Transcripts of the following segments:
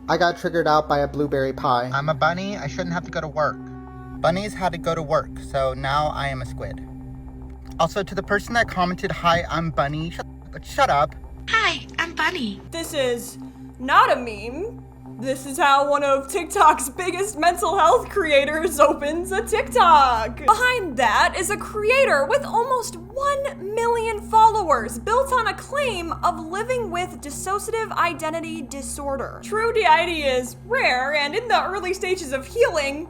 I got triggered out by a blueberry pie. I'm a bunny, I shouldn't have to go to work. Bunnies had to go to work, so now I am a squid. Also, to the person that commented, "Hi, I'm Bunny," shut up. Hi, I'm Bunny. This is not a meme. This is how one of TikTok's biggest mental health creators opens a TikTok. Behind that is a creator with almost 1 million followers, built on a claim of living with dissociative identity disorder. True DID is rare and in the early stages of healing,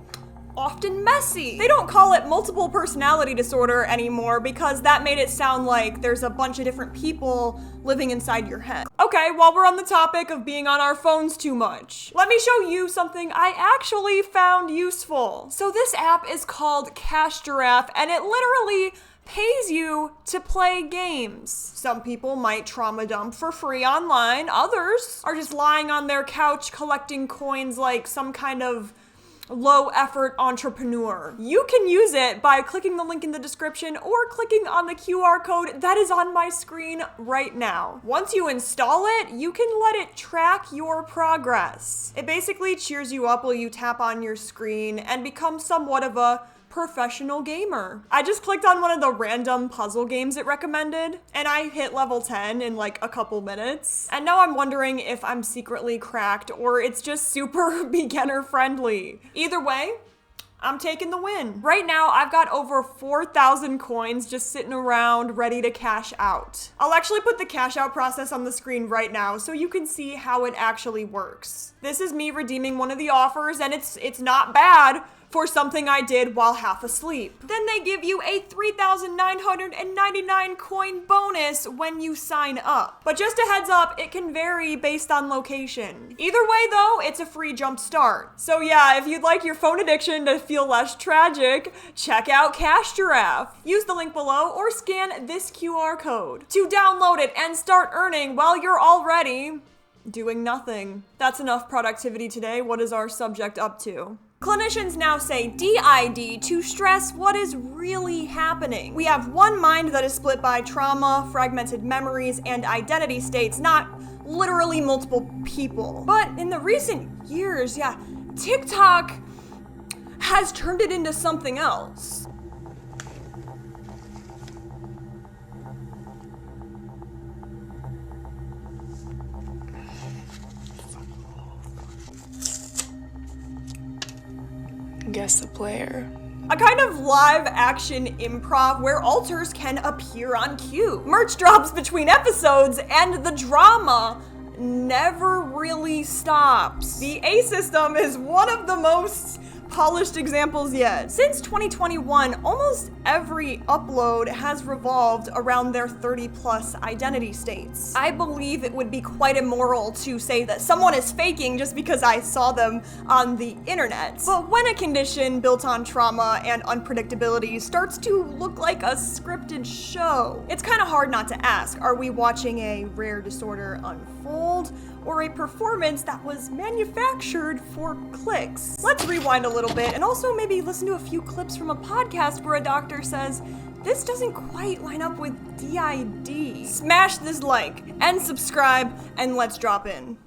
often messy. They don't call it multiple personality disorder anymore because that made it sound like there's a bunch of different people living inside your head. Okay, while we're on the topic of being on our phones too much, let me show you something I actually found useful. So this app is called Cash Giraffe, and it literally pays you to play games. Some people might trauma dump for free online, others are just lying on their couch collecting coins like some kind of low effort entrepreneur. You can use it by clicking the link in the description or clicking on the QR code that is on my screen right now. Once you install it, you can let it track your progress. It basically cheers you up while you tap on your screen and become somewhat of a professional gamer. I just clicked on one of the random puzzle games it recommended, and I hit level 10 in like a couple minutes. And now I'm wondering if I'm secretly cracked or it's just super beginner friendly. Either way, I'm taking the win. Right now, I've got over 4,000 coins just sitting around ready to cash out. I'll actually put the cash out process on the screen right now so you can see how it actually works. This is me redeeming one of the offers, and it's not bad for something I did while half asleep. Then they give you a 3,999 coin bonus when you sign up. But just a heads up, it can vary based on location. Either way though, it's a free jump start. So yeah, if you'd like your phone addiction to feel less tragic, check out Cash Giraffe. Use the link below or scan this QR code to download it and start earning while you're already doing nothing. That's enough productivity today. What is our subject up to? Clinicians now say DID to stress what is really happening. We have one mind that is split by trauma, fragmented memories, and identity states, not literally multiple people. But in the recent years, yeah, TikTok has turned it into something else. Guess the player. A kind of live action improv where alters can appear on cue. Merch drops between episodes and the drama never really stops. The A system is one of the most polished examples yet. Since 2021, almost every upload has revolved around their 30+ identity states. I believe it would be quite immoral to say that someone is faking just because I saw them on the internet. But when a condition built on trauma and unpredictability starts to look like a scripted show, it's kind of hard not to ask, are we watching a rare disorder unfold or a performance that was manufactured for clicks? Let's rewind a little bit and also maybe listen to a few clips from a podcast where a doctor says, this doesn't quite line up with DID. Smash this like and subscribe and let's drop in.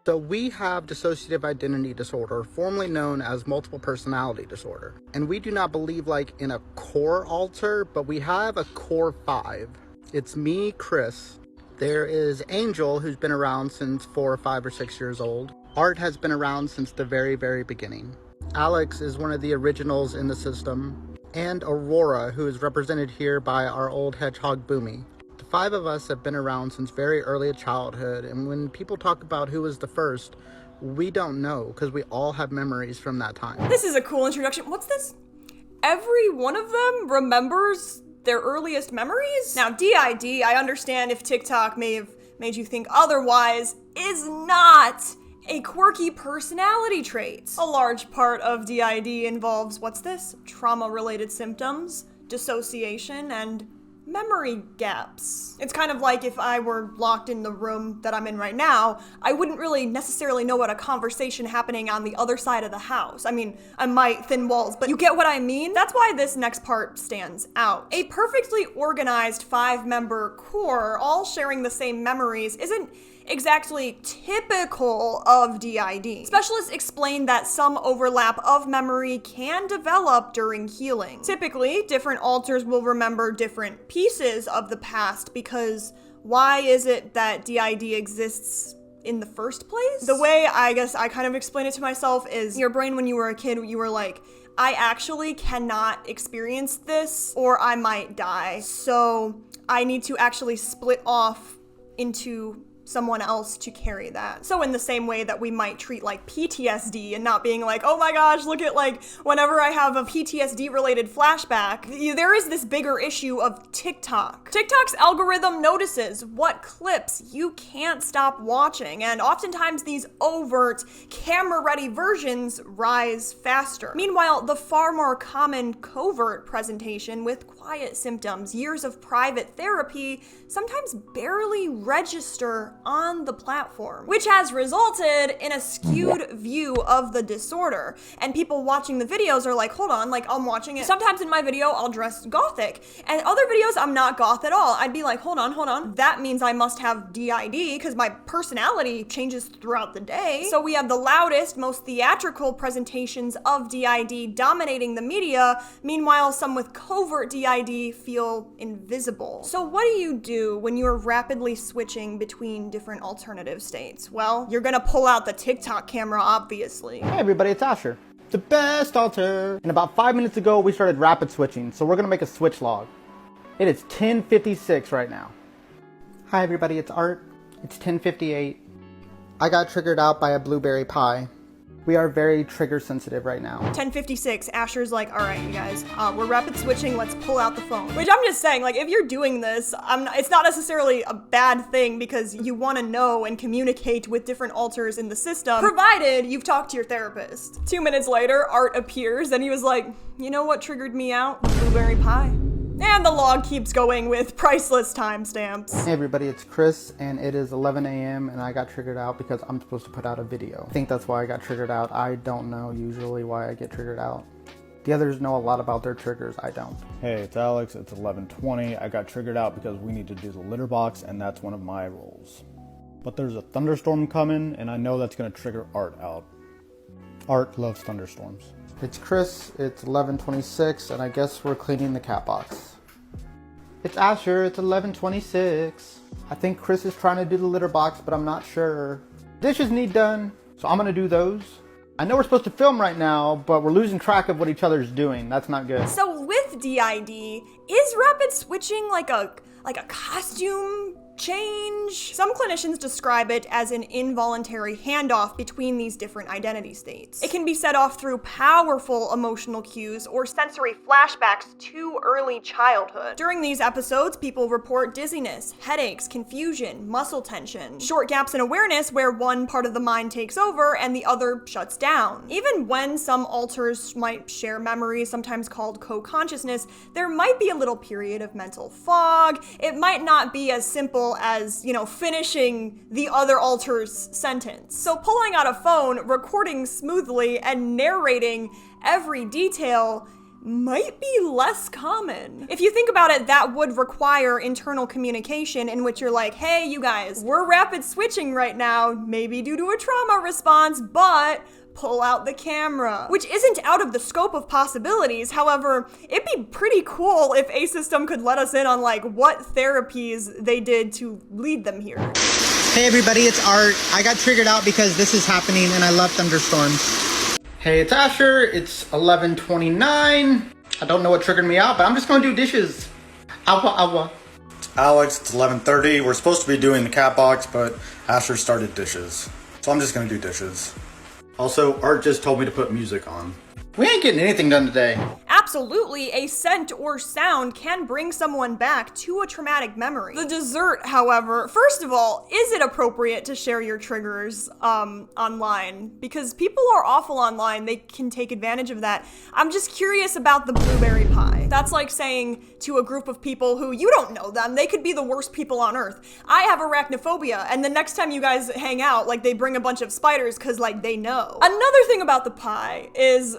So we have dissociative identity disorder, formerly known as multiple personality disorder. And we do not believe like in a core alter, but we have a core 5. It's me, Chris. There is Angel, who's been around since 4 or 5 or 6 years old. Art has been around since the very, very beginning. Alex is one of the originals in the system. And Aurora, who is represented here by our old hedgehog Boomy. The 5 of us have been around since very early childhood, and when people talk about who was the first, we don't know, because we all have memories from that time. This is a cool introduction. What's this? Every one of them remembers their earliest memories? Now, DID, I understand if TikTok may have made you think otherwise, is not a quirky personality trait. A large part of DID involves, what's this? Trauma-related symptoms, dissociation, and memory gaps. It's kind of like if I were locked in the room that I'm in right now, I wouldn't really necessarily know what a conversation happening on the other side of the house. I mean, I might thin walls, but you get what I mean? That's why this next part stands out. A perfectly organized 5-member core, all sharing the same memories, isn't exactly typical of DID. Specialists explain that some overlap of memory can develop during healing. Typically, different alters will remember different pieces of the past because why is it that DID exists in the first place? The way I guess I kind of explain it to myself is your brain when you were a kid, you were like, I actually cannot experience this or I might die. So I need to actually split off into someone else to carry that. So in the same way that we might treat like PTSD and not being like, oh my gosh, look at like whenever I have a PTSD related flashback, there is this bigger issue of TikTok. TikTok's algorithm notices what clips you can't stop watching, and oftentimes these overt camera ready versions rise faster. Meanwhile, the far more common covert presentation with quiet symptoms, years of private therapy, sometimes barely register on the platform, which has resulted in a skewed view of the disorder. And people watching the videos are like, hold on, like I'm watching it. Sometimes in my video, I'll dress gothic, and other videos, I'm not goth at all. I'd be like, hold on. That means I must have DID because my personality changes throughout the day. So we have the loudest, most theatrical presentations of DID dominating the media. Meanwhile, some with covert DID feel invisible. So what do you do when you're rapidly switching between different alternative states? Well, you're gonna pull out the TikTok camera, obviously. Hey everybody, it's Asher, the best alter. And about 5 minutes ago, we started rapid switching, so we're gonna make a switch log. It is 10:56 right now. Hi everybody, it's Art. It's 10:58. I got triggered out by a blueberry pie. We are very trigger sensitive right now. 10:56, Asher's like, all right, you guys, we're rapid switching, let's pull out the phone. Which I'm just saying, like, if you're doing this, it's not necessarily a bad thing because you want to know and communicate with different alters in the system, provided you've talked to your therapist. 2 minutes later, Art appears and he was like, you know what triggered me out? Blueberry pie. And the log keeps going with priceless timestamps. Hey everybody, it's Chris, and it is 11 a.m. and I got triggered out because I'm supposed to put out a video. I think that's why I got triggered out. I don't know usually why I get triggered out. The others know a lot about their triggers, I don't. Hey, it's Alex, it's 11:20. I got triggered out because we need to do the litter box, and that's one of my roles. But there's a thunderstorm coming, and I know that's gonna trigger Art out. Art loves thunderstorms. It's Chris, it's 11:26, and I guess we're cleaning the cat box. It's Asher, it's 11:26. I think Chris is trying to do the litter box, but I'm not sure. Dishes need done, so I'm gonna do those. I know we're supposed to film right now, but we're losing track of what each other's doing. That's not good. So with DID, is rapid switching like a costume change? Some clinicians describe it as an involuntary handoff between these different identity states. It can be set off through powerful emotional cues or sensory flashbacks to early childhood. During these episodes, people report dizziness, headaches, confusion, muscle tension, short gaps in awareness where one part of the mind takes over and the other shuts down. Even when some alters might share memories, sometimes called co-consciousness, there might be a little period of mental fog. It might not be as simple as, finishing the other alter's sentence. So pulling out a phone, recording smoothly, and narrating every detail might be less common. If you think about it, that would require internal communication in which you're like, hey, you guys, we're rapid switching right now, maybe due to a trauma response, but pull out the camera, which isn't out of the scope of possibilities. However, it'd be pretty cool if a system could let us in on like what therapies they did to lead them here. Hey everybody, it's Art. I got triggered out because this is happening and I love thunderstorms. Hey, it's Asher. It's 11:29. I don't know what triggered me out, but I'm just gonna do dishes. Awa. It's Alex, it's 11:30. We're supposed to be doing the cat box, but Asher started dishes. So I'm just gonna do dishes. Also, Art just told me to put music on. We ain't getting anything done today. absolutely, a scent or sound can bring someone back to a traumatic memory. The dessert, however, first of all, is it appropriate to share your triggers online? Because people are awful online, they can take advantage of that. I'm just curious about the blueberry pie. That's like saying to a group of people who you don't know them, they could be the worst people on earth. I have arachnophobia, and the next time you guys hang out, like they bring a bunch of spiders because like they know. Another thing about the pie is,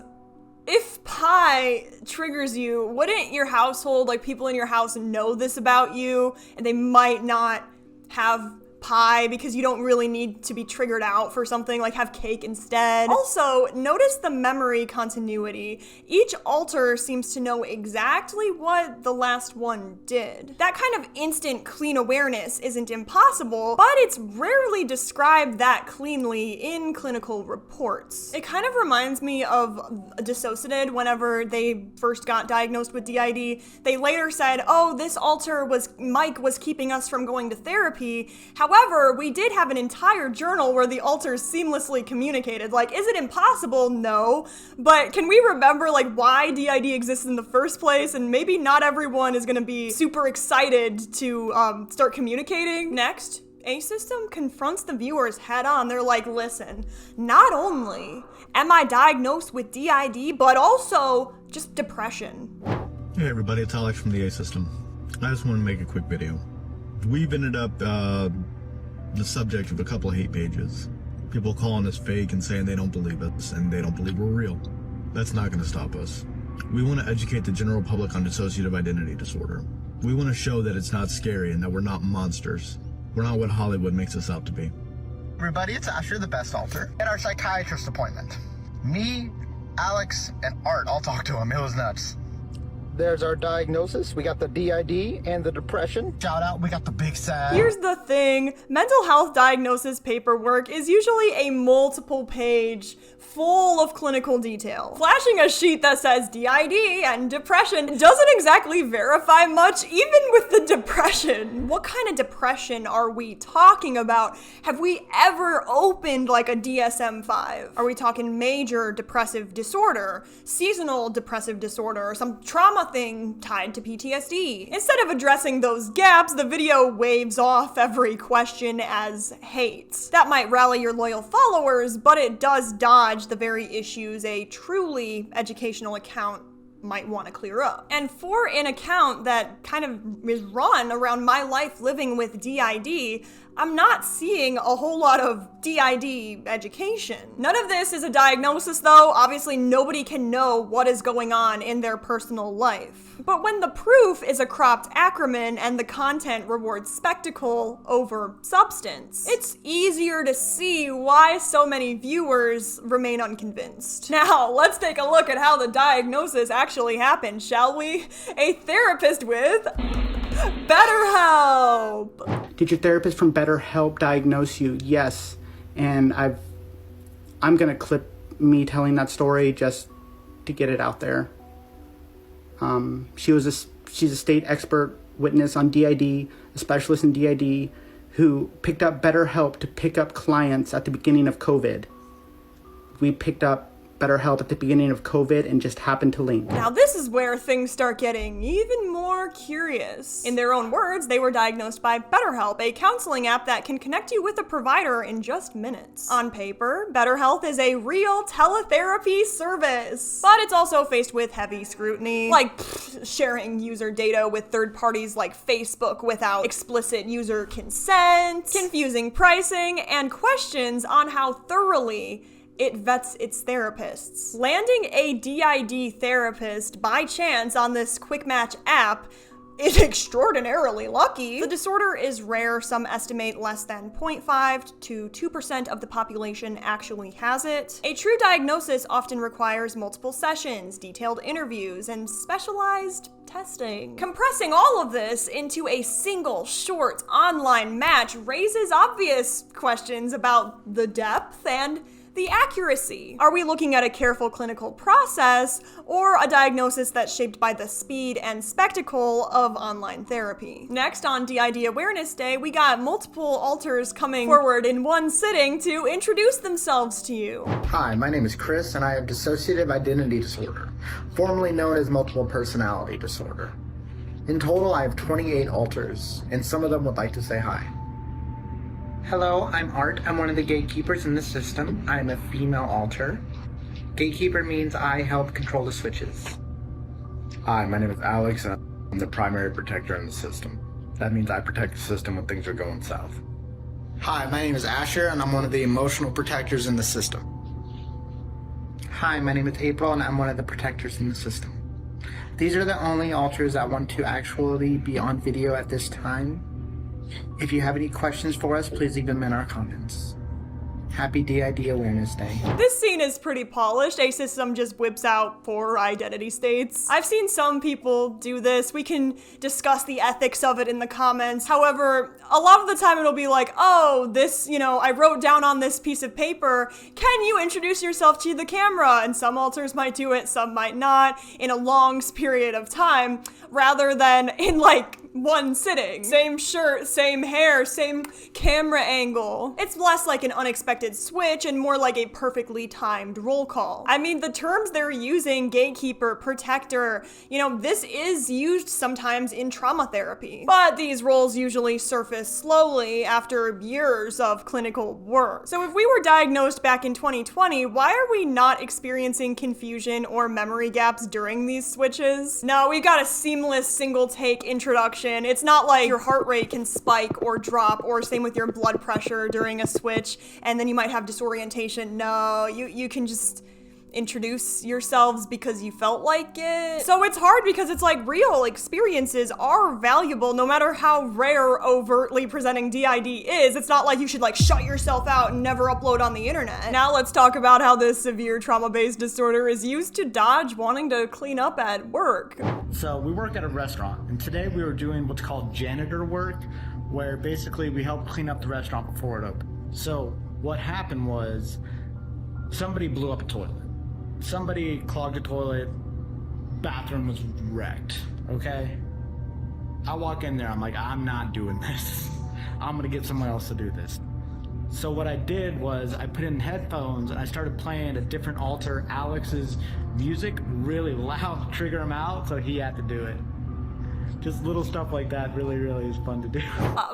if pie triggers you, wouldn't your household, like people in your house, know this about you, and they might not have pie because you don't really need to be triggered out for something, like have cake instead. Also, notice the memory continuity. Each altar seems to know exactly what the last one did. That kind of instant clean awareness isn't impossible, but it's rarely described that cleanly in clinical reports. It kind of reminds me of dissociated whenever they first got diagnosed with DID. They later said, oh, this altar Mike was keeping us from going to therapy. However, we did have an entire journal where the alters seamlessly communicated. Like, is it impossible? No. But can we remember, like, why DID exists in the first place? And maybe not everyone is gonna be super excited to start communicating. Next, a system confronts the viewers head on. They're like, listen, not only am I diagnosed with DID, but also just depression. Hey everybody, it's Alex from the A System. I just want to make a quick video. We've ended up the subject of a couple of hate pages. People calling us fake and saying they don't believe us and they don't believe we're real. That's not going to stop us. We want to educate the general public on dissociative identity disorder. We want to show that it's not scary and that we're not monsters. We're not what Hollywood makes us out to be. Everybody, it's Asher, the best alter, at our psychiatrist appointment. Me, Alex, and Art all talked to him. It was nuts. There's our diagnosis. We got the DID and the depression. Shout out, we got the big sad. Here's the thing, mental health diagnosis paperwork is usually a multiple page full of clinical detail. Flashing a sheet that says DID and depression doesn't exactly verify much, even with the depression. What kind of depression are we talking about? Have we ever opened like a DSM-5? Are we talking major depressive disorder, seasonal depressive disorder, or some trauma thing tied to PTSD? Instead of addressing those gaps, the video waves off every question as hate. That might rally your loyal followers, but it does dodge the very issues a truly educational account might want to clear up. And for an account that kind of is run around my life living with DID, I'm not seeing a whole lot of DID education. None of this is a diagnosis though. Obviously nobody can know what is going on in their personal life. But when the proof is a cropped acronym and the content rewards spectacle over substance, it's easier to see why so many viewers remain unconvinced. Now, let's take a look at how the diagnosis actually happened, shall we? A therapist with BetterHelp! Did your therapist from BetterHelp diagnose you? Yes. And I'm gonna clip me telling that story just to get it out there. She's a state expert witness on DID, a specialist in DID, who picked up BetterHelp to pick up clients at the beginning of COVID. We picked up BetterHelp at the beginning of COVID and just happened to link. Now this is where things start getting even more curious. In their own words, they were diagnosed by BetterHelp, a counseling app that can connect you with a provider in just minutes. On paper, BetterHelp is a real teletherapy service, but it's also faced with heavy scrutiny, like sharing user data with third parties like Facebook without explicit user consent, confusing pricing, and questions on how thoroughly it vets its therapists. Landing a DID therapist by chance on this quick match app is extraordinarily lucky. The disorder is rare. Some estimate less than 0.5 to 2% of the population actually has it. A true diagnosis often requires multiple sessions, detailed interviews, and specialized testing. Compressing all of this into a single short online match raises obvious questions about the depth and the accuracy? Are we looking at a careful clinical process or a diagnosis that's shaped by the speed and spectacle of online therapy? Next, on DID Awareness Day, we got multiple alters coming forward in one sitting to introduce themselves to you. Hi, my name is Chris, and I have dissociative identity disorder, formerly known as multiple personality disorder. In total, I have 28 alters, and some of them would like to say hi. Hello, I'm Art. I'm one of the gatekeepers in the system. I'm a female alter. Gatekeeper means I help control the switches. Hi, my name is Alex, and I'm the primary protector in the system. That means I protect the system when things are going south. Hi, my name is Asher, and I'm one of the emotional protectors in the system. Hi, my name is April, and I'm one of the protectors in the system. These are the only alters that want to actually be on video at this time. If you have any questions for us, please leave them in our comments. Happy DID Awareness Day. This scene is pretty polished. A system just whips out 4 identity states. I've seen some people do this. We can discuss the ethics of it in the comments. However, a lot of the time it'll be like, oh, this, I wrote down on this piece of paper, can you introduce yourself to the camera? And some alters might do it, some might not, in a long period of time, rather than in like one sitting. Same shirt, same hair, same camera angle. It's less like an unexpected switch and more like a perfectly timed roll call. I mean, the terms they're using, gatekeeper, protector, this is used sometimes in trauma therapy. But these roles usually surface slowly after years of clinical work. So if we were diagnosed back in 2020, why are we not experiencing confusion or memory gaps during these switches? No, we've got a seamless single take introduction. It's not like your heart rate can spike or drop, or same with your blood pressure during a switch, and then you might have disorientation. No, you can just introduce yourselves because you felt like it. So it's hard because it's like real experiences are valuable no matter how rare overtly presenting DID is. It's not like you should like shut yourself out and never upload on the internet. Now let's talk about how this severe trauma-based disorder is used to dodge wanting to clean up at work. So we work at a restaurant, and today we were doing what's called janitor work, where basically we help clean up the restaurant before it opened. So what happened was somebody blew up a toilet. Somebody clogged a toilet, bathroom was wrecked, okay? I walk in there, I'm like, I'm not doing this. I'm gonna get someone else to do this. So what I did was I put in headphones and I started playing a different alter, Alex's music, really loud to trigger him out, so he had to do it. Just little stuff like that really is fun to do.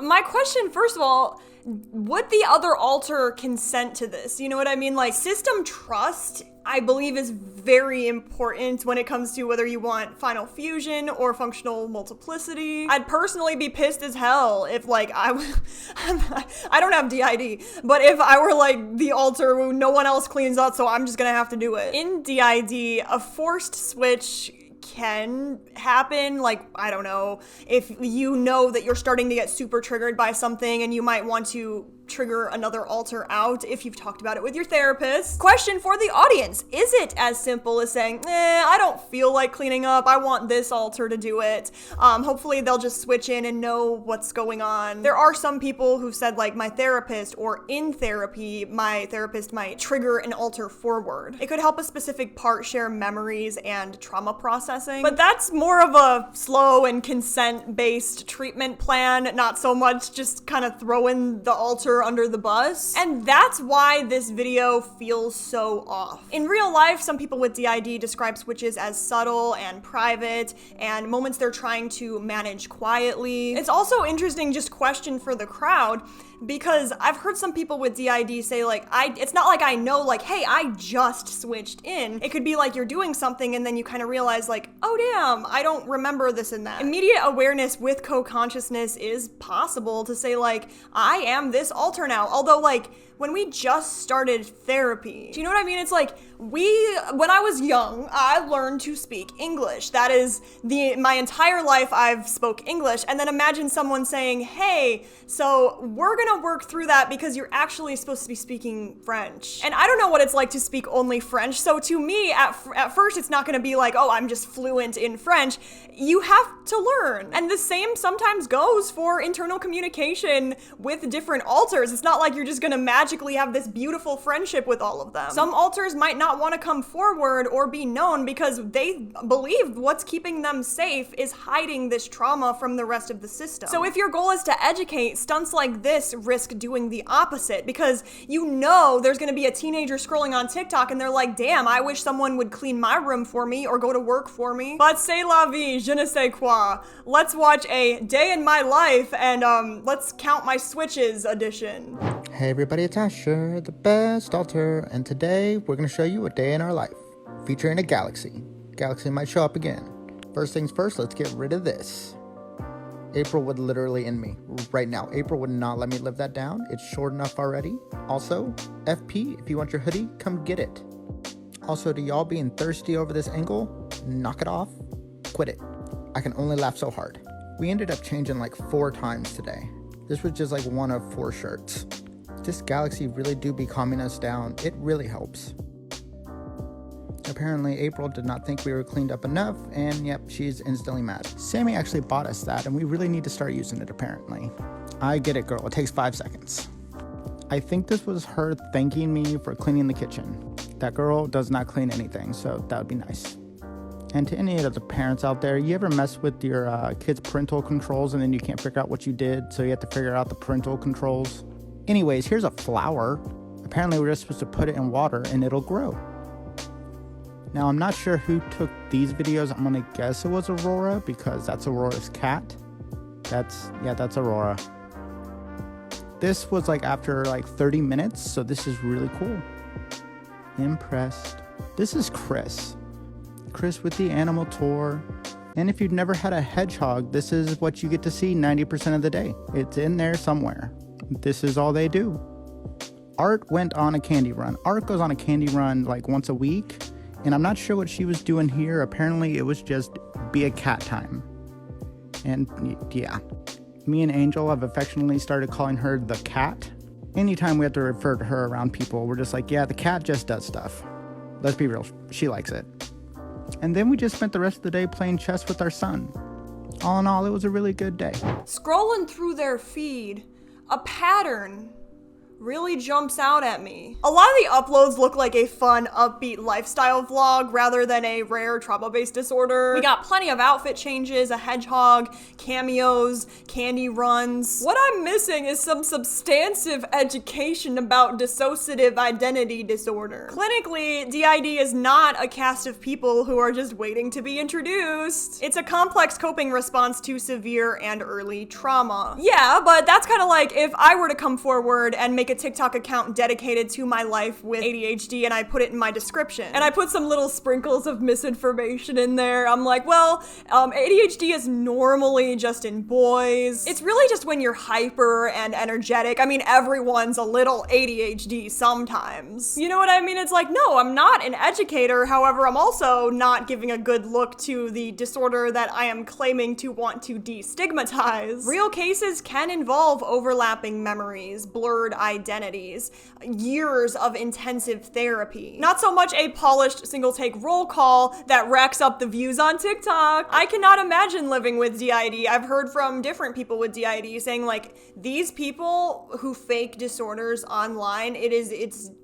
My question, first of all, would the other alter consent to this? You know what I mean? Like, system trust, I believe, is very important when it comes to whether you want final fusion or functional multiplicity. I'd personally be pissed as hell if like I don't have DID, but if I were like the alter who no one else cleans up, so I'm just gonna have to do it. In DID, a forced switch can happen. Like, I don't know, if you know that you're starting to get super triggered by something and you might want to trigger another alter out if you've talked about it with your therapist. Question for the audience: is it as simple as saying, I don't feel like cleaning up, I want this alter to do it? Hopefully they'll just switch in and know what's going on. There are some people who've said like, my therapist, or in therapy, my therapist might trigger an alter forward. It could help a specific part share memories and trauma processing, but that's more of a slow and consent-based treatment plan, not so much just kind of throwing the alter under the bus. And that's why this video feels so off. In real life, some people with DID describe switches as subtle and private, and moments they're trying to manage quietly. It's also interesting, just question for the crowd, because I've heard some people with DID say like, it's not like I know like, hey, I just switched in. It could be like you're doing something and then you kind of realize like, oh damn, I don't remember this and that. Immediate awareness with co-consciousness is possible to say like, I am this alter now. Although like, when we just started therapy, do you know what I mean? It's like, when I was young, I learned to speak English. That is my entire life I've spoke English. And then imagine someone saying, hey, so we're gonna work through that because you're actually supposed to be speaking French. And I don't know what it's like to speak only French. So to me, at first, it's not gonna be like, oh, I'm just fluent in French. You have to learn. And the same sometimes goes for internal communication with different alters. It's not like you're just gonna magically magically have this beautiful friendship with all of them. Some alters might not want to come forward or be known because they believe what's keeping them safe is hiding this trauma from the rest of the system. So if your goal is to educate, stunts like this risk doing the opposite, because you know there's gonna be a teenager scrolling on TikTok and they're like, damn, I wish someone would clean my room for me or go to work for me. But c'est la vie, je ne sais quoi. Let's watch a day in my life and let's count my switches edition. Hey everybody, it's Asher, the best alter, and today we're going to show you a day in our life, featuring a galaxy. Galaxy might show up again. First things first, let's get rid of this. April would literally end me right now. April would not let me live that down. It's short enough already. Also, FP, if you want your hoodie, come get it. Also, to y'all being thirsty over this angle, knock it off, quit it. I can only laugh so hard. We ended up changing like 4 times today. This was just like one of 4 shirts. This galaxy really do be calming us down. It really helps. Apparently April did not think we were cleaned up enough, and yep, she's instantly mad. Sammy actually bought us that, and we really need to start using it apparently. I get it, girl, it takes 5 seconds. I think this was her thanking me for cleaning the kitchen. That girl does not clean anything, so that would be nice. And to any of the parents out there, you ever mess with your kids' parental controls and then you can't figure out what you did, so you have to figure out the parental controls? Anyways, here's a flower. Apparently we're just supposed to put it in water and it'll grow. Now, I'm not sure who took these videos. I'm gonna guess it was Aurora because that's Aurora's cat. That's Aurora. This was like after like 30 minutes, so this is really cool. Impressed. This is Chris. Chris with the animal tour. And if you've never had a hedgehog, this is what you get to see 90% of the day. It's in there somewhere. This is all they do. Art went on a candy run. Art goes on a candy run like once a week, and I'm not sure what she was doing here. Apparently it was just be a cat time. And yeah, me and Angel have affectionately started calling her the cat. Anytime we have to refer to her around people, we're just like, yeah, the cat just does stuff. Let's be real, she likes it. And then we just spent the rest of the day playing chess with our son. All in all, it was a really good day. Scrolling through their feed, a pattern really jumps out at me. A lot of the uploads look like a fun, upbeat lifestyle vlog rather than a rare trauma-based disorder. We got plenty of outfit changes, a hedgehog, cameos, candy runs. What I'm missing is some substantive education about dissociative identity disorder. Clinically, DID is not a cast of people who are just waiting to be introduced. It's a complex coping response to severe and early trauma. Yeah, but that's kind of like if I were to come forward and make a TikTok account dedicated to my life with ADHD and I put it in my description. And I put some little sprinkles of misinformation in there. I'm like, well, ADHD is normally just in boys. It's really just when you're hyper and energetic. I mean, everyone's a little ADHD sometimes. You know what I mean? It's like, no, I'm not an educator. However, I'm also not giving a good look to the disorder that I am claiming to want to destigmatize. Real cases can involve overlapping memories, blurred identities, years of intensive therapy. Not so much a polished single take roll call that racks up the views on TikTok. I cannot imagine living with DID. I've heard from different people with DID saying like, these people who fake disorders online, it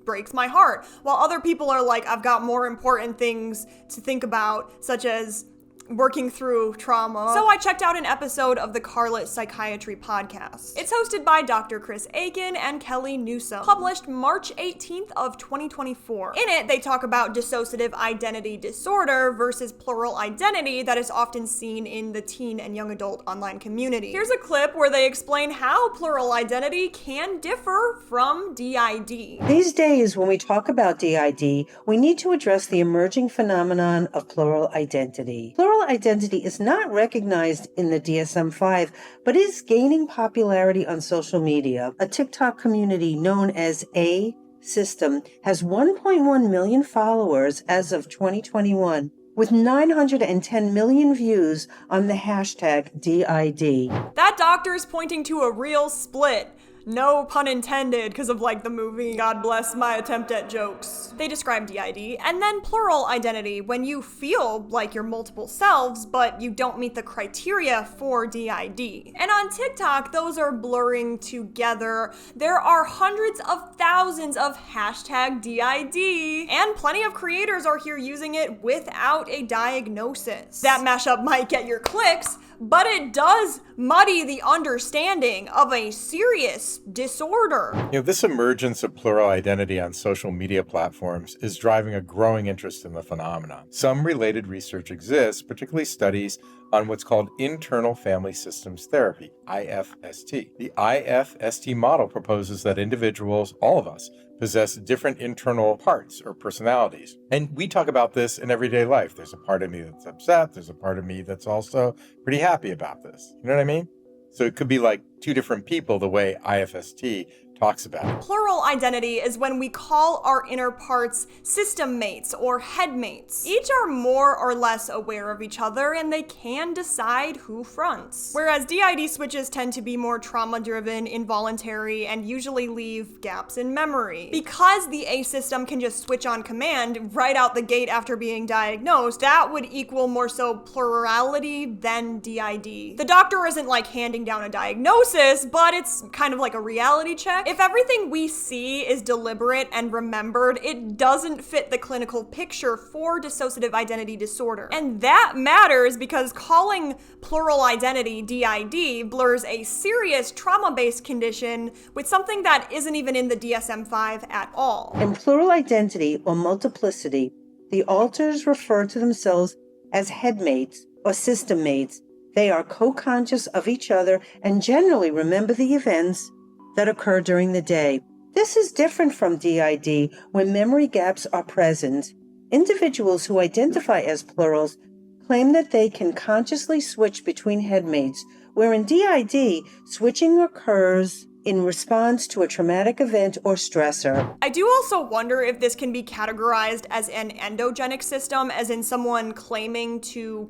breaks my heart. While other people are like, I've got more important things to think about, such as working through trauma. So I checked out an episode of the Carlet Psychiatry podcast. It's hosted by Dr. Chris Aiken and Kelly Newsom, published March 18th of 2024. In it, they talk about dissociative identity disorder versus plural identity that is often seen in the teen and young adult online community. Here's a clip where they explain how plural identity can differ from DID. These days, when we talk about DID, we need to address the emerging phenomenon of plural identity. Plural identity is not recognized in the DSM-5, but is gaining popularity on social media. A TikTok community known as A System has 1.1 million followers as of 2021, with 910 million views on the hashtag DID. That doctor's pointing to a real split. No pun intended, because of like the movie. God bless my attempt at jokes. They describe DID. And then plural identity, when you feel like you're multiple selves, but you don't meet the criteria for DID. And on TikTok, those are blurring together. There are hundreds of thousands of hashtag DID, and plenty of creators are here using it without a diagnosis. That mashup might get your clicks, but it does muddy the understanding of a serious disorder. This emergence of plural identity on social media platforms is driving a growing interest in the phenomenon. Some related research exists, particularly studies on what's called internal family systems therapy, IFST. The IFST model proposes that individuals, all of us, possess different internal parts or personalities. And we talk about this in everyday life. There's a part of me that's upset. There's a part of me that's also pretty happy about this. You know what I mean? So it could be like two different people the way IFST talks about it. Plural identity is when we call our inner parts system mates or head mates. Each are more or less aware of each other and they can decide who fronts. Whereas DID switches tend to be more trauma-driven, involuntary, and usually leave gaps in memory. Because the A system can just switch on command right out the gate after being diagnosed, that would equal more so plurality than DID. The doctor isn't like handing down a diagnosis, but it's kind of like a reality check. If everything we see is deliberate and remembered, it doesn't fit the clinical picture for dissociative identity disorder. And that matters because calling plural identity DID blurs a serious trauma-based condition with something that isn't even in the DSM-5 at all. In plural identity or multiplicity, the alters refer to themselves as headmates or system mates. They are co-conscious of each other and generally remember the events that occur during the day. This is different from DID, when memory gaps are present. Individuals who identify as plurals claim that they can consciously switch between headmates, where in DID, switching occurs in response to a traumatic event or stressor. I do also wonder if this can be categorized as an endogenic system, as in someone claiming to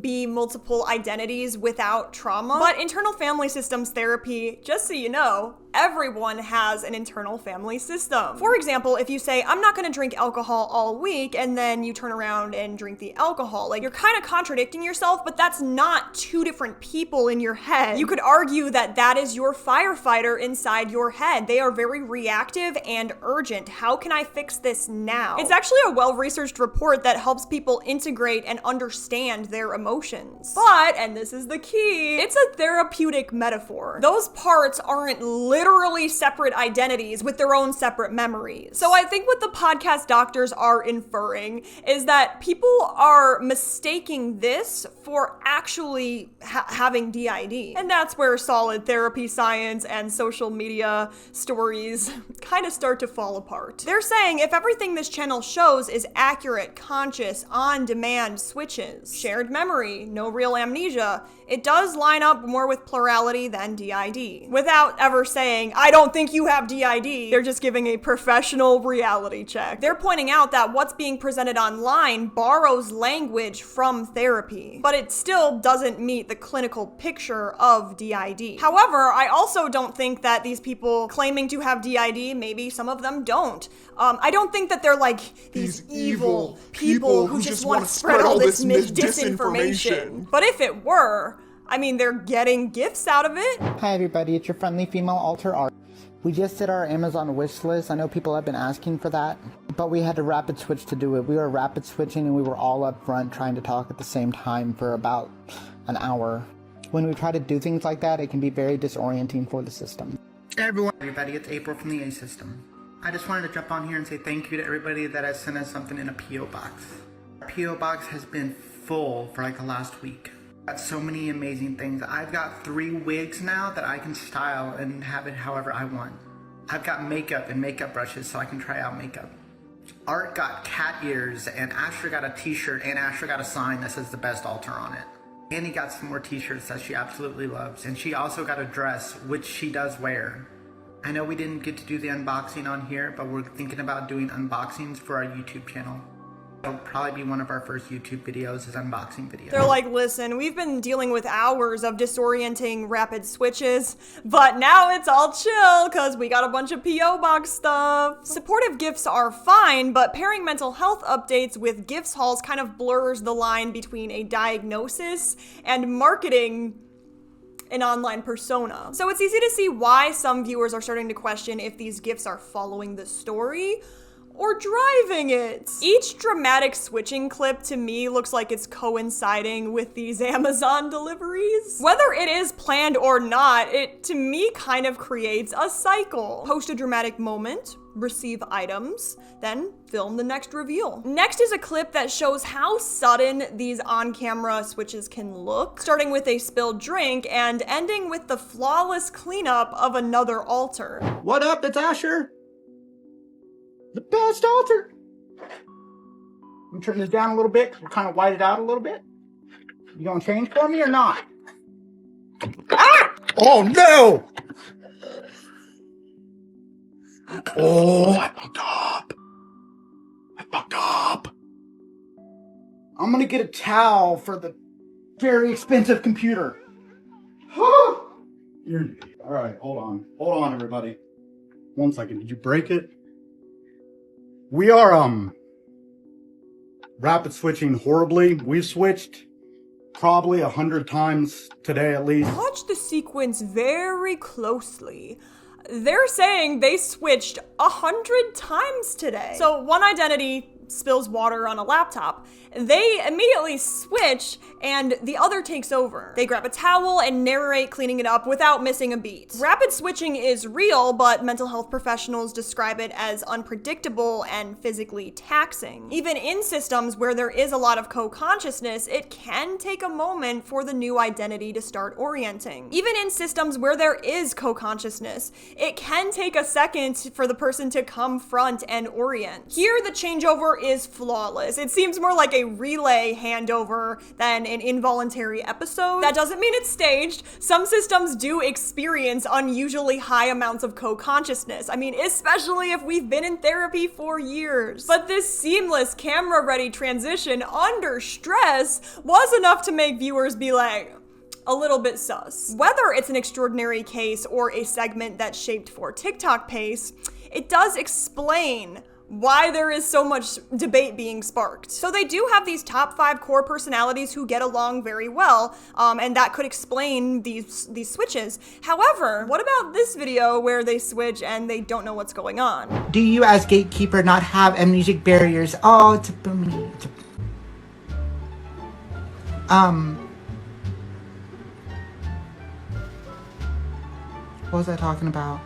be multiple identities without trauma. But internal family systems therapy, just so you know, everyone has an internal family system. For example, if you say, I'm not gonna drink alcohol all week, and then you turn around and drink the alcohol, like you're kind of contradicting yourself, but that's not two different people in your head. You could argue that that is your firefighter inside your head. They are very reactive and urgent. How can I fix this now? It's actually a well-researched report that helps people integrate and understand their emotions. But, and this is the key, it's a therapeutic metaphor. Those parts aren't literally separate identities with their own separate memories. So I think what the podcast doctors are inferring is that people are mistaking this for actually having DID. And that's where solid therapy science and social media stories kind of start to fall apart. They're saying if everything this channel shows is accurate, conscious, on-demand switches, shared memory, no real amnesia, it does line up more with plurality than DID. Without ever saying, I don't think you have DID, they're just giving a professional reality check. They're pointing out that what's being presented online borrows language from therapy, but it still doesn't meet the clinical picture of DID. However, I also don't think that these people claiming to have DID, maybe some of them don't. I don't think that they're like these evil people who just want to spread all this disinformation. But if it were, I mean, they're getting gifts out of it. Hi everybody, it's your friendly female alter art. We just did our Amazon wish list. I know people have been asking for that, but we had to rapid switch to do it. We were rapid switching and we were all up front trying to talk at the same time for about an hour. When we try to do things like that, it can be very disorienting for the system. Hey everybody, it's April from the A System. I just wanted to jump on here and say thank you to everybody that has sent us something in a P.O. box. Our P.O. box has been full for like the last week. Got so many amazing things. I've got 3 wigs now that I can style and have it however I want. I've got makeup and makeup brushes so I can try out makeup. Art got cat ears and Asher got a t-shirt and Asher got a sign that says the best altar on it. Annie got some more t-shirts that she absolutely loves, and she also got a dress which she does wear. I know we didn't get to do the unboxing on here, but we're thinking about doing unboxings for our YouTube channel. It'll probably be one of our first YouTube videos is unboxing videos. They're like, listen, we've been dealing with hours of disorienting rapid switches, but now it's all chill because we got a bunch of P.O. box stuff. Supportive gifts are fine, but pairing mental health updates with gifts hauls kind of blurs the line between a diagnosis and marketing an online persona. So it's easy to see why some viewers are starting to question if these gifts are following the story or driving it. Each dramatic switching clip to me looks like it's coinciding with these Amazon deliveries. Whether it is planned or not, it to me kind of creates a cycle. Post a dramatic moment, receive items, then film the next reveal. Next is a clip that shows how sudden these on-camera switches can look, starting with a spilled drink and ending with the flawless cleanup of another altar. What up? It's Asher. The best altar. I'm turning this down a little bit. We'll kind of white it out a little bit. You gonna change for me or not? Ah! Oh no! Oh, I fucked up. I fucked up. I'm gonna get a towel for the very expensive computer. You're an idiot. All right, hold on. Hold on, everybody. 1 second. Did you break it? We are, rapid switching horribly. We've switched probably 100 times today at least. Watch the sequence very closely. They're saying they switched 100 times today. So one identity spills water on a laptop. They immediately switch and the other takes over. They grab a towel and narrate cleaning it up without missing a beat. Rapid switching is real, but mental health professionals describe it as unpredictable and physically taxing. Even in systems where there is a lot of co-consciousness, it can take a moment for the new identity to start orienting. Even in systems where there is co-consciousness, it can take a second for the person to come front and orient. Here, the changeover is flawless. It seems more like a relay handover than an involuntary episode. That doesn't mean it's staged. Some systems do experience unusually high amounts of co-consciousness. I mean, especially if we've been in therapy for years. But this seamless camera-ready transition under stress was enough to make viewers be like, a little bit sus. Whether it's an extraordinary case or a segment that's shaped for TikTok pace, it does explain why there is so much debate being sparked. So they do have these top 5 core personalities who get along very well, and that could explain these switches. However, what about this video where they switch and they don't know what's going on? Do you as gatekeeper not have amnesic barriers? Oh, it's a boom. What was I talking about?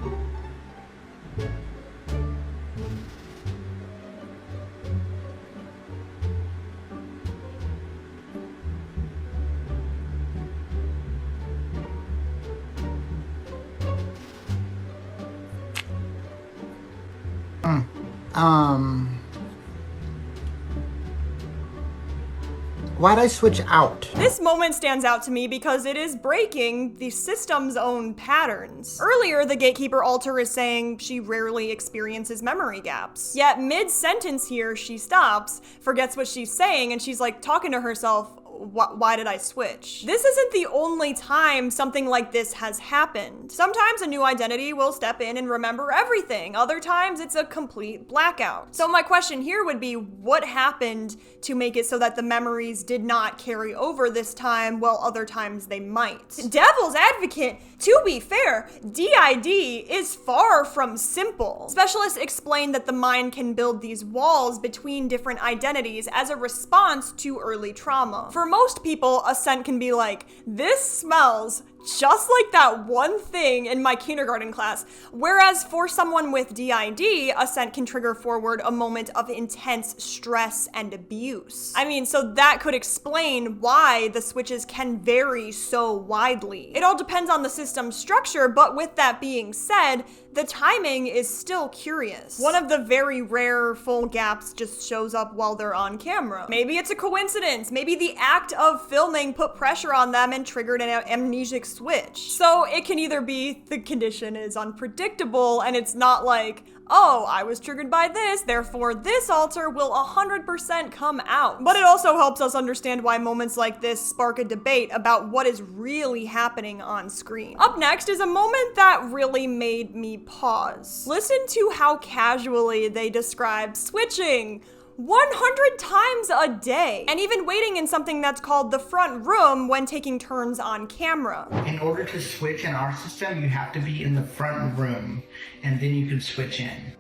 Why'd I switch out? This moment stands out to me because it is breaking the system's own patterns. Earlier, the gatekeeper alter is saying she rarely experiences memory gaps. Yet mid-sentence here, she stops, forgets what she's saying, and she's like talking to herself, why did I switch? This isn't the only time something like this has happened. Sometimes a new identity will step in and remember everything. Other times it's a complete blackout. So my question here would be, what happened to make it so that the memories did not carry over this time while other times they might? Devil's advocate, to be fair, DID is far from simple. Specialists explain that the mind can build these walls between different identities as a response to early trauma. For most people, a scent can be like, this smells just like that one thing in my kindergarten class. Whereas for someone with DID, a scent can trigger forward a moment of intense stress and abuse. I mean, so that could explain why the switches can vary so widely. It all depends on the system structure, but with that being said, the timing is still curious. One of the very rare full gaps just shows up while they're on camera. Maybe it's a coincidence. Maybe the act of filming put pressure on them and triggered an amnesic switch. So it can either be the condition is unpredictable and it's not like oh, I was triggered by this, therefore this alter will 100% come out. But it also helps us understand why moments like this spark a debate about what is really happening on screen. Up next is a moment that really made me pause. Listen to how casually they describe switching 100 times a day, and even waiting in something that's called the front room when taking turns on camera. In order to switch in our system, you have to be in the front room, and then you can switch in.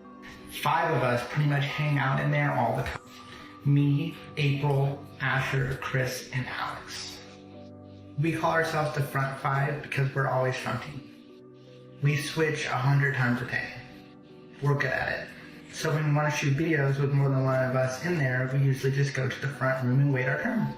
5 of us pretty much hang out in there all the time. Me, April, Asher, Chris, and Alex. We call ourselves the front 5 because we're always fronting. We switch 100 times a day. We're good at it. So when we want to shoot videos with more than one of us in there, we usually just go to the front room and wait our turn.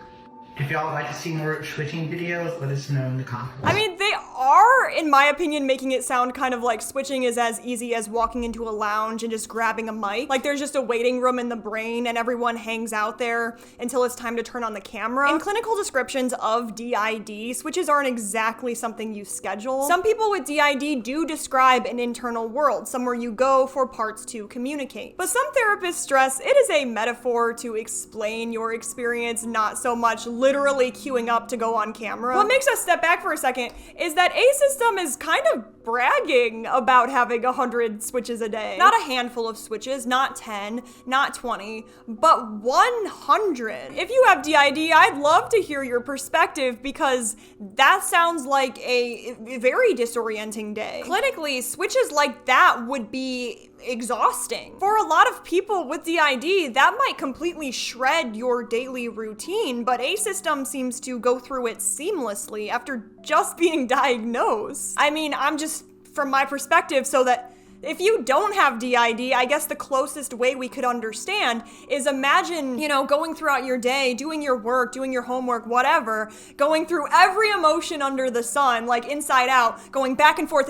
If y'all would like to see more switching videos, let us know in the comments. I mean, they are, in my opinion, making it sound kind of like switching is as easy as walking into a lounge and just grabbing a mic. Like there's just a waiting room in the brain and everyone hangs out there until it's time to turn on the camera. In clinical descriptions of DID, switches aren't exactly something you schedule. Some people with DID do describe an internal world, somewhere you go for parts to communicate. But some therapists stress it is a metaphor to explain your experience, not so much literally queuing up to go on camera. What makes us step back for a second is that A System is kind of bragging about having 100 switches a day. Not a handful of switches, not 10, not 20, but 100. If you have DID, I'd love to hear your perspective because that sounds like a very disorienting day. Clinically, switches like that would be exhausting. For a lot of people with DID, that might completely shred your daily routine, but A System seems to go through it seamlessly after just being diagnosed. I mean, I'm just, from my perspective, so that if you don't have DID, I guess the closest way we could understand is imagine, you know, going throughout your day, doing your work, doing your homework, whatever, going through every emotion under the sun, like inside out, going back and forth,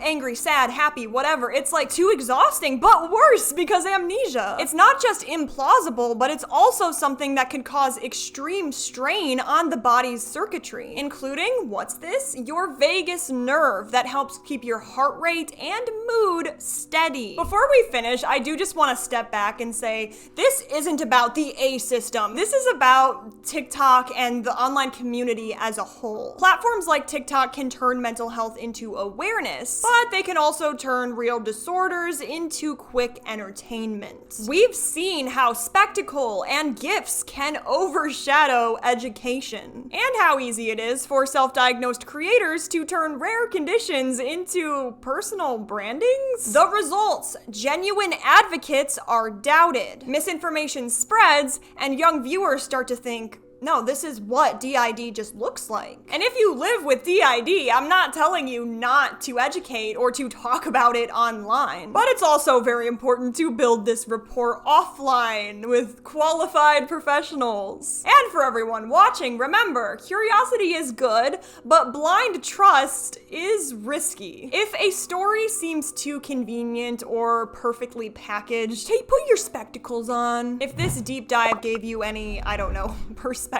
angry, sad, happy, whatever. It's like too exhausting, but worse because amnesia. It's not just implausible, but it's also something that can cause extreme strain on the body's circuitry, including, what's this? Your vagus nerve that helps keep your heart rate and mood steady. Before we finish, I do just want to step back and say this isn't about the A System. This is about TikTok and the online community as a whole. Platforms like TikTok can turn mental health into awareness, but they can also turn real disorders into quick entertainment. We've seen how spectacle and gifts can overshadow education, and how easy it is for self-diagnosed creators to turn rare conditions into personal branding. The results: genuine advocates are doubted, misinformation spreads, and young viewers start to think, no, this is what DID just looks like. And if you live with DID, I'm not telling you not to educate or to talk about it online. But it's also very important to build this rapport offline with qualified professionals. And for everyone watching, remember, curiosity is good, but blind trust is risky. If a story seems too convenient or perfectly packaged, hey, put your spectacles on. If this deep dive gave you any, I don't know, perspective,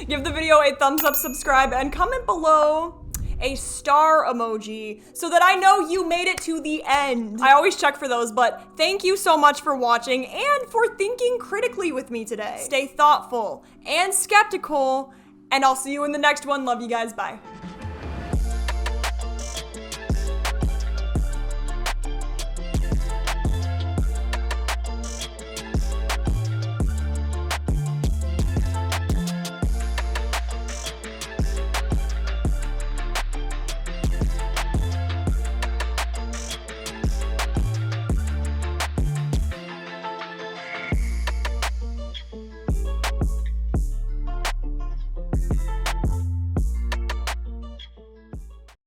give the video a thumbs up, subscribe, and comment below a star emoji so that I know you made it to the end. I always check for those, but thank you so much for watching and for thinking critically with me today. Stay thoughtful and skeptical, and I'll see you in the next one. Love you guys, bye.